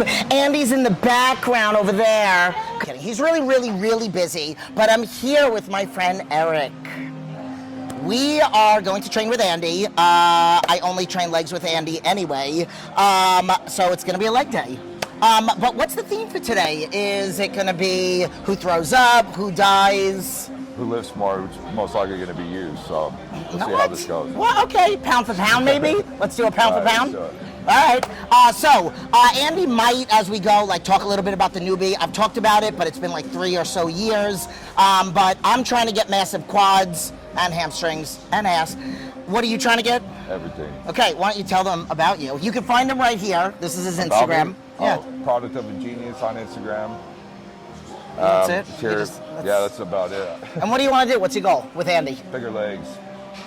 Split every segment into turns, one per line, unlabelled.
YouTube. Andy's in the background over there. He's really, really, really busy, but I'm here with my friend Eric. We are going to train with Andy. I only train legs with Andy anyway, so it's going to be a leg day. But what's the theme for today? Is it going to be who throws up, who dies?
Who lifts more, which is most likely going to be you, so we'll see how this goes.
Well, okay, pound for pound maybe? Let's do a pound for pound?
Let's do it.
All right, so Andy might, as we go, like talk a little bit about the newbie. I've talked about it, but it's been like 3 or so years. But I'm trying to get massive quads and hamstrings and ass. What are you trying to get?
Everything.
Okay, why don't you tell them about you? You can find him right here. This is his Instagram.
Yeah. Product of a Genius on Instagram.
That's it?
Yeah, that's about it.
And what do you want to do? What's your goal with Andy?
Bigger legs.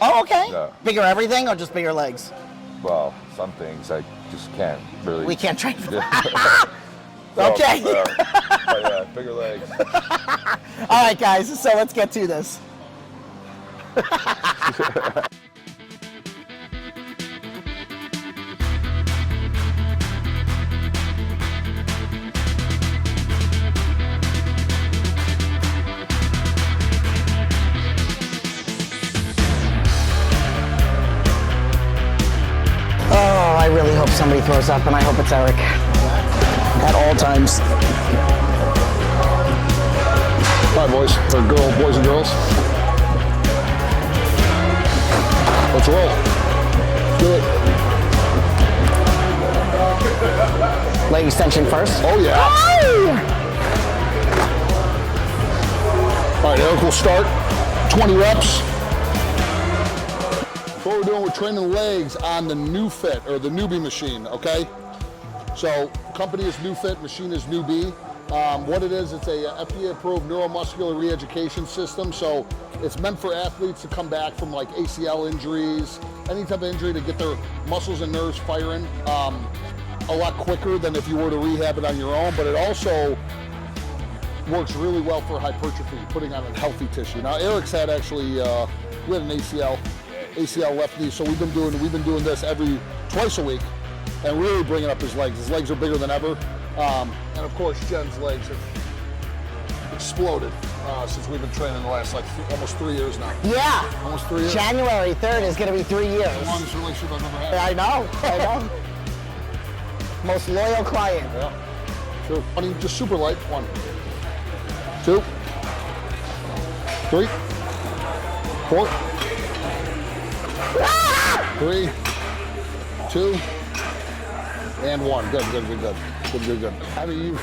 Oh, okay.
Yeah.
Bigger everything or just bigger legs?
Well, some things I just can't really.
We can't train for that. Okay.
But yeah, bigger legs.
All right, guys, so let's get to this. Oh, I really hope somebody throws up, and I hope it's Eric. At all times.
All right, boys and girls. Let's roll. Do it.
Leg extension first.
Oh, yeah. All right, Eric will start. 20 reps. What we're doing, we're training legs on the new fit, or the newbie machine, okay? So, company is new fit, machine is newbie. What it is, it's a FDA-approved neuromuscular re-education system. So, it's meant for athletes to come back from like ACL injuries, any type of injury, to get their muscles and nerves firing a lot quicker than if you were to rehab it on your own. But it also works really well for hypertrophy, putting on a healthy tissue. Now, Eric's had actually, we had an ACL left knee, so we've been doing this twice a week, and really bringing up his legs. His legs are bigger than ever, and of course Jen's legs have exploded since we've been training the last almost 3 years now.
Yeah.
Almost 3 years.
January 3rd is going to be 3 years.
The longest relationship I've ever had.
I know. Most loyal client.
Yeah. Sure. I mean, just super light. 1, 2, 3, 4. 3, 2, and 1. Good. I mean,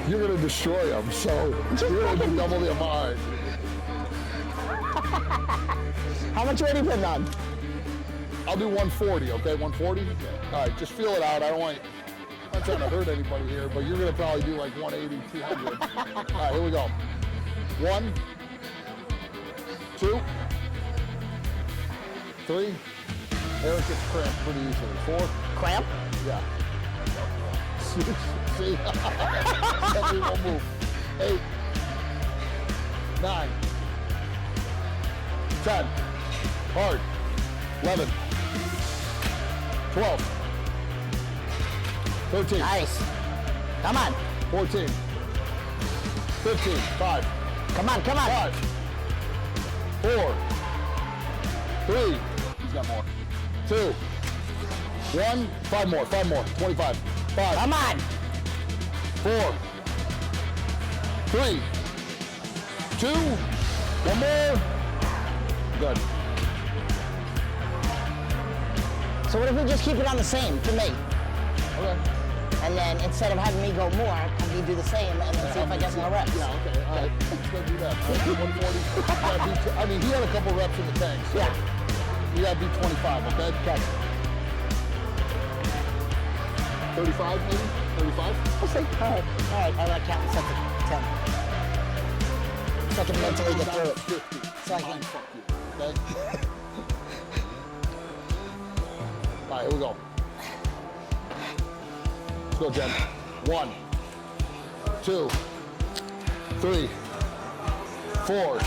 you're gonna destroy them, so you're gonna do double the amount.
How much weight are you putting on?
I'll do 140, okay? 140? All right, just feel it out. I'm not trying to hurt anybody here, but you're gonna probably do like 180, 200. All right, here we go. 1, 2, 3. Eric gets cramped pretty easily. 4.
Cramp?
Yeah. 6. See? Everything will move. 8. 9. 10. Hard. 11. 12. 13.
Nice. Come on.
14. 15. 5.
Come on.
5. 4. 3. He's got more. 2. 1. 5 more. 25. 5.
Come on.
4. 3. 2. 1 more. Good.
So what if we just keep it on the same for me?
Okay.
And then instead of having me go more, have you do the same and then see if I get more reps?
Yeah, okay. All right. Let's go do that. 140. I mean, he had a couple reps in the tank. So
Yeah.
you got to be 25, okay?
Okay.
35 maybe? 35?
We'll see. All right. I like counting stuff to 10. So I can mentally get through it.
50.
So I can...
Fuck you, okay? All right, here we go. Let's go, Jen. 1, 2, 3, 4,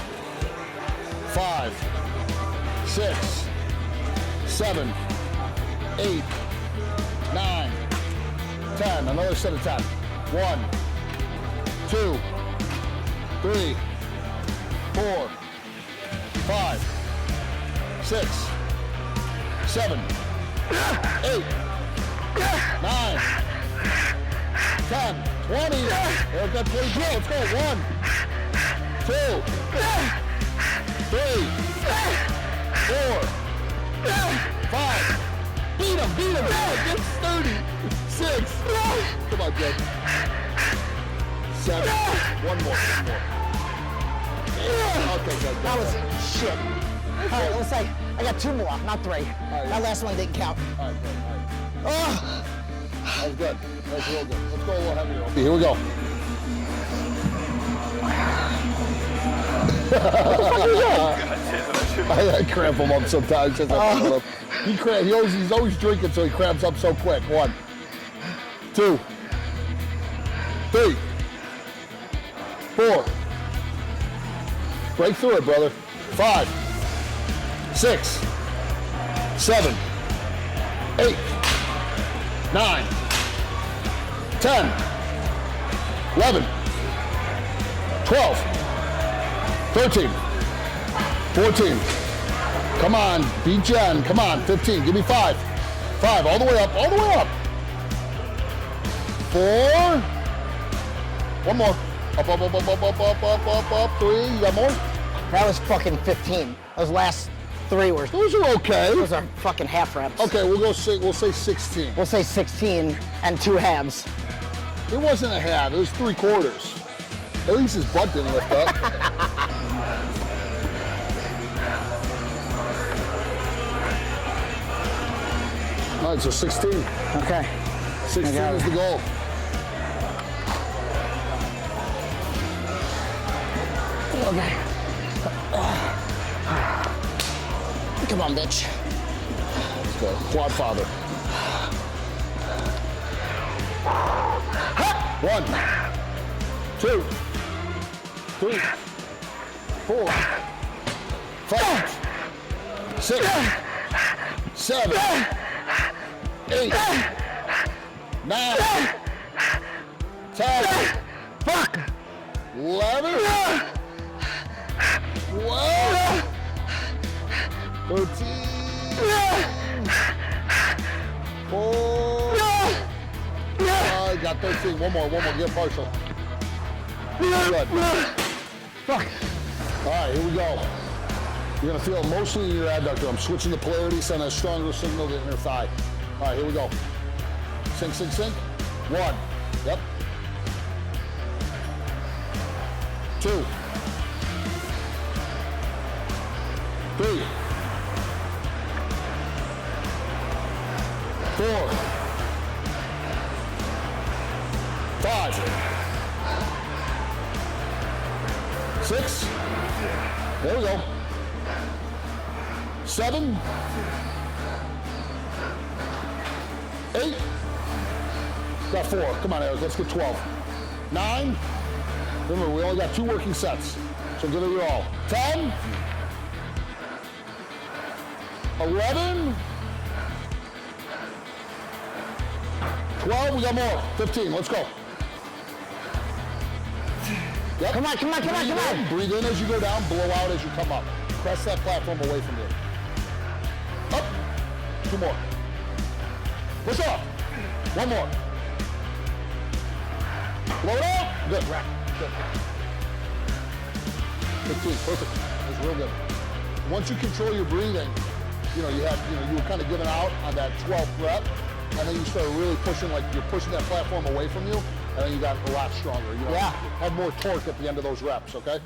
5, 6, 7, 8, 9, 10, another set of 10. 1, 2, 3, 4, 5, 6, 7, 8, 9, 10, 20. Eric got 22. Let's go. 1, 2, 3, 4, 5. Beat him. Get 36. Come on, Jed. 7. One more. Okay, good.
That was shit. All right, let's say I got 2 more, not 3.
right,
That last one didn't count.
All right, good. All right.
Oh,
That was good. That was real good. Let's go a little heavier. Okay, here we go. I cramp him up sometimes. He's always drinking, so he cramps up so quick. 1, 2, 3, 4. Break through it, brother. 5, 6, 7, 8, 9, 10, 11, 12, 13, 14. Come on, beat Jen. Come on, 15. Give me 5. 5, all the way up. 4. One more. Up. 3. You got more?
that was fucking 15. Those last 3 were.
Those are okay.
Those are fucking half reps.
Okay, we'll say 16.
We'll say 16 and 2 halves.
It wasn't a half, it was 3/4. At least his butt didn't lift up. All right, so 16.
Okay.
16
I got
is
it.
the goal.
Okay. Come on, bitch.
Let's go. Quad father. 1, 2, 3, 4, 5, 6, 7, 8, 9, 10,
Fuck!
11, 12, 13, 4, I got 13. One more. Get partial. Good.
Fuck.
All right, here we go. You're gonna feel it mostly in your adductor. I'm switching the polarity, sending a stronger signal to the inner thigh. All right, here we go. Sink. 1. Yep. 2. 3. 4. 5. 6. There we go. 7. 8. Got 4. Come on, Eric. Let's get 12. 9. Remember, we only got 2 working sets. So give it your all. 10. 11. 12. We got more. 15. Let's go. Yep.
Come on.
Breathe in as you go down, blow out as you come up. Press that platform away from you. Up. 2 more. Push up. 1 more. Blow it out. Good. Good. 15. Perfect. That's real good. Once you control your breathing, you were kind of giving out on that 12th rep, and then you start really pushing, like you're pushing that platform away from you, and then you got a lot stronger. Have more torque at the end of those reps, okay?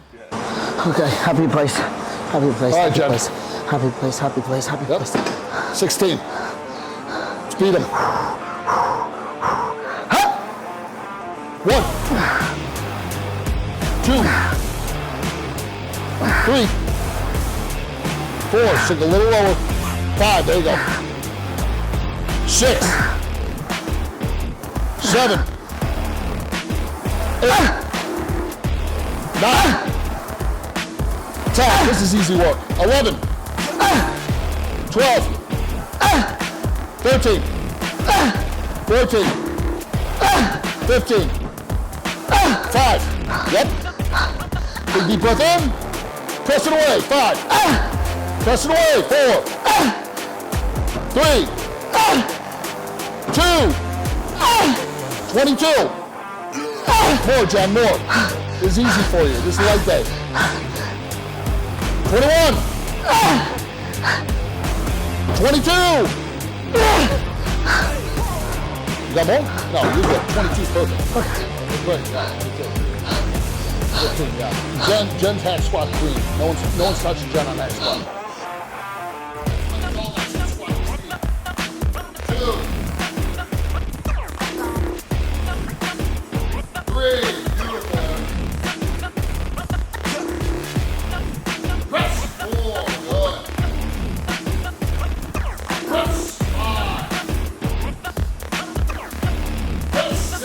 Okay, happy place.
All right, Jen.
Happy place.
Yep. 16. Speed him. 1, 2, 3, 4. Sink a little lower. 5. There you go. 6, 7, 8, 9, 10. This is easy work. 11, 12, 13, 14, 15. 5. Yep. Big deep breath in. Press it away. 5. Press it away. 4. 3. 2. 22. More, John, more. This is easy for you. This is a light day. 21. 22. You got more? No, you're good. 22 is perfect. Great, yeah, 15, yeah. Jen's hack squat clean. No one's touching Jen on hack squat. 2. 3. Beautiful. Press. 4. Good. Press. 5. Press. 6.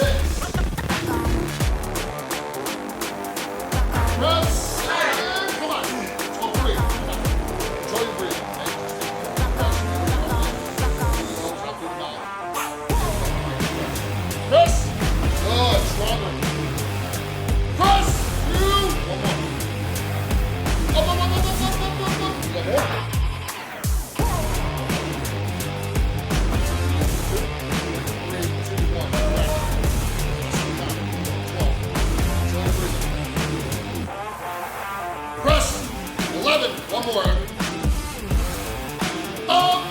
Press. 7. Come on. Let's go 3. Come on. Control your breathing. Press. Good. Stronger. Press. 2. One more. Up. You got more? 3, 2, 1. 12. Press. 11. One more. Up.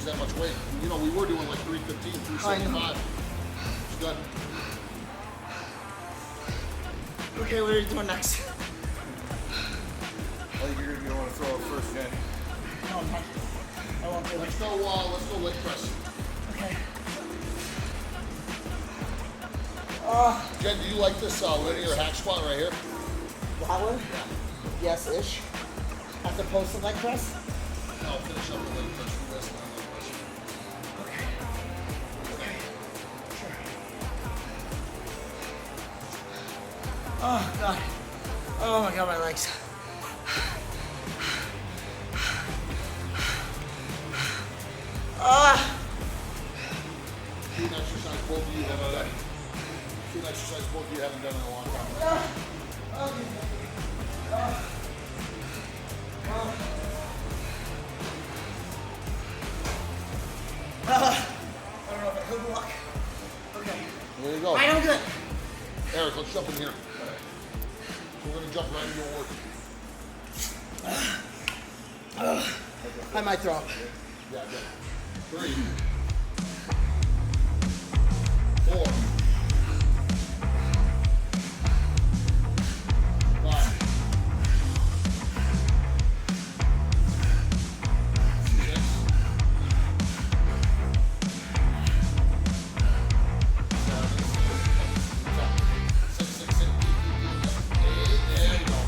That much weight. You know, we were doing like 315, 375. It's good.
Okay, what are you doing next?
I think you're gonna want to throw it first, Jen.
No, I'm not. I won't do it.
Let's go leg press.
Okay.
Jen, do you like this linear hack squat right here?
That one? Yes-ish. As opposed to leg press?
No, finish up the leg press for this one.
Oh, God. Oh, my God, my legs.
Food exercise both of you haven't done. Food exercise both of you haven't done in a long time.
I don't know if I could walk. Okay.
There you go.
I am good.
Eric, let's jump in here. So we're going to jump right into your work.
I might throw up.
Yeah, good. 3, 4, 5, 6, 8, there you go.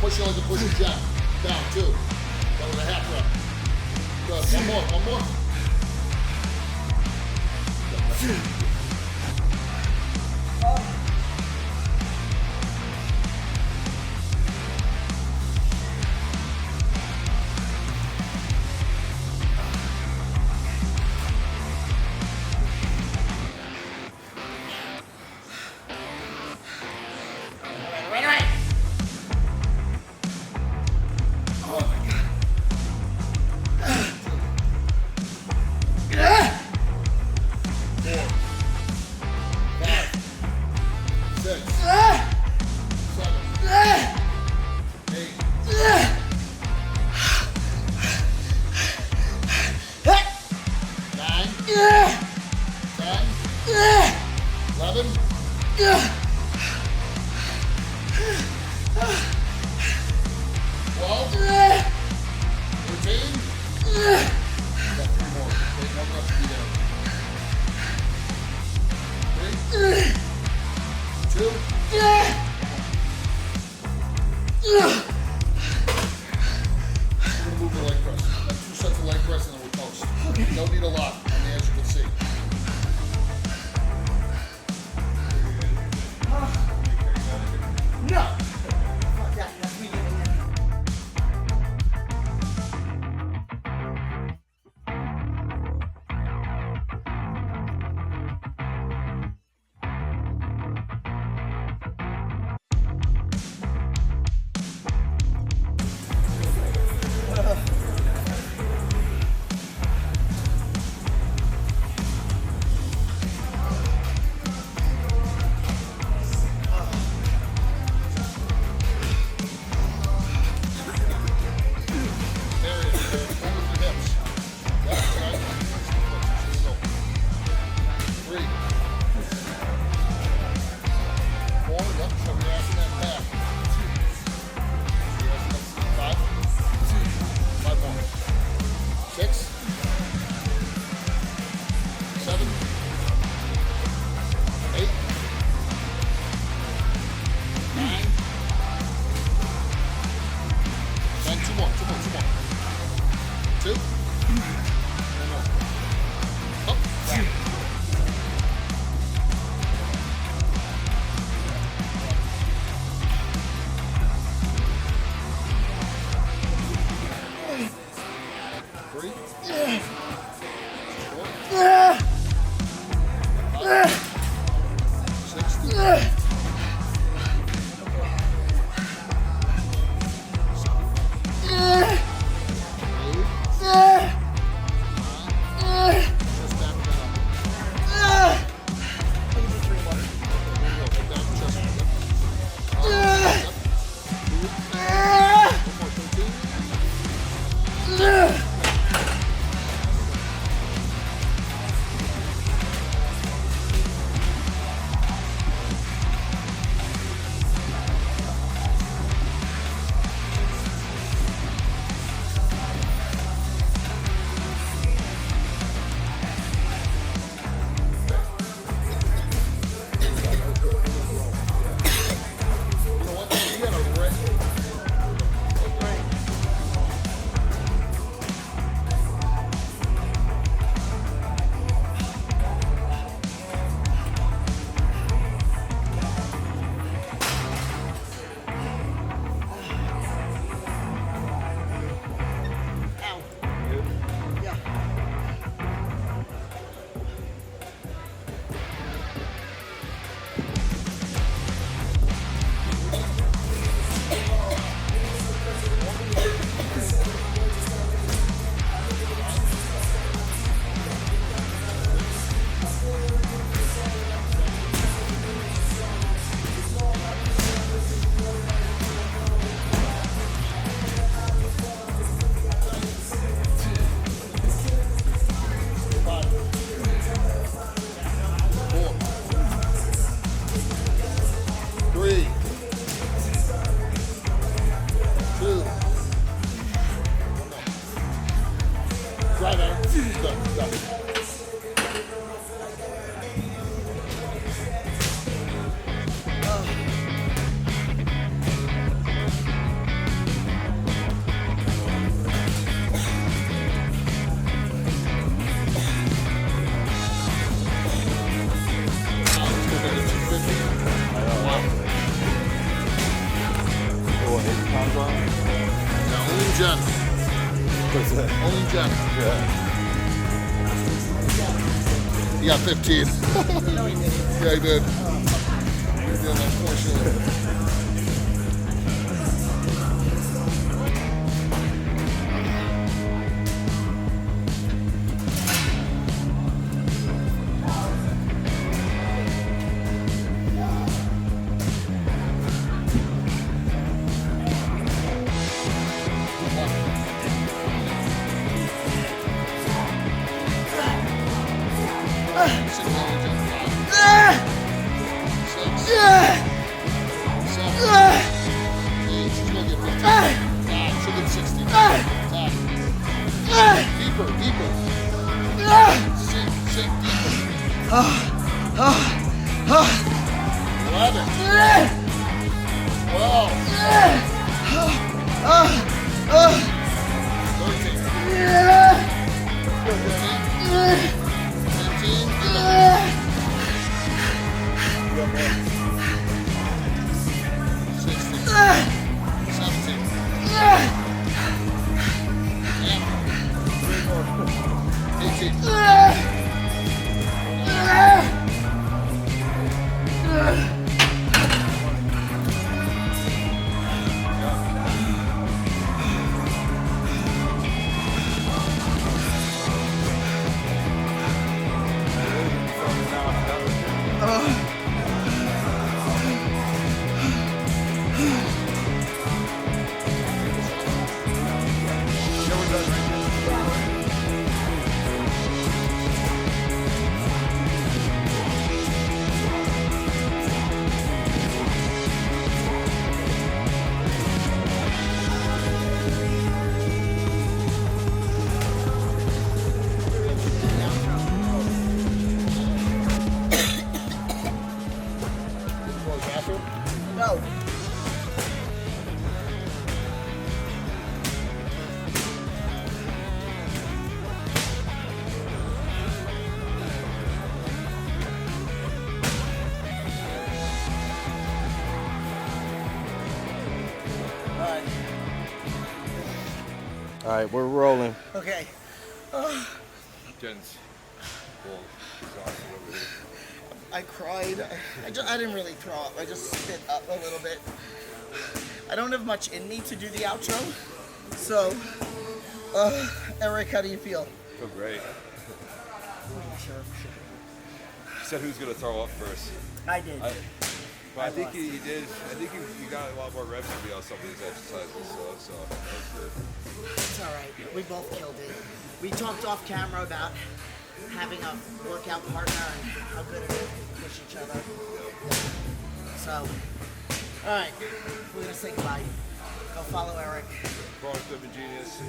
push it like a push a jack. Down, 2. That was a half rep. Good, one more.
180 pounds on it?
Yeah, only Jen.
What's that?
Only Jen.
Yeah.
He got 15.
No, he didn't.
Yeah, he did. He did, unfortunately. Deeper, deeper. Sink deeper. 11. 12. 13. 16. 17. 18.
No.
All right, we're rolling.
Okay.
Jen's well, exhausted over here.
I cried. I didn't really throw up. I just spit up a little bit. I don't have much in me to do the outro. So, Eric, how do you feel?
I feel great. He said who's gonna throw up first.
I did.
But I think he did. I think he got a lot more reps to be on some of these exercises, so that's good.
It's all right. We both killed it. We talked off camera about having a workout partner and how good it is to push each other. So, all right, we're gonna say goodbye. Go follow Eric.
Crossfit Genius,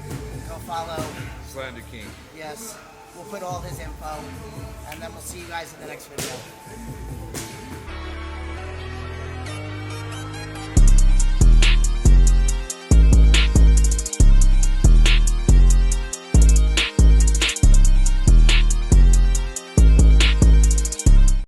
Go follow.
Slander King.
Yes, we'll put all his info, and then we'll see you guys in the next video.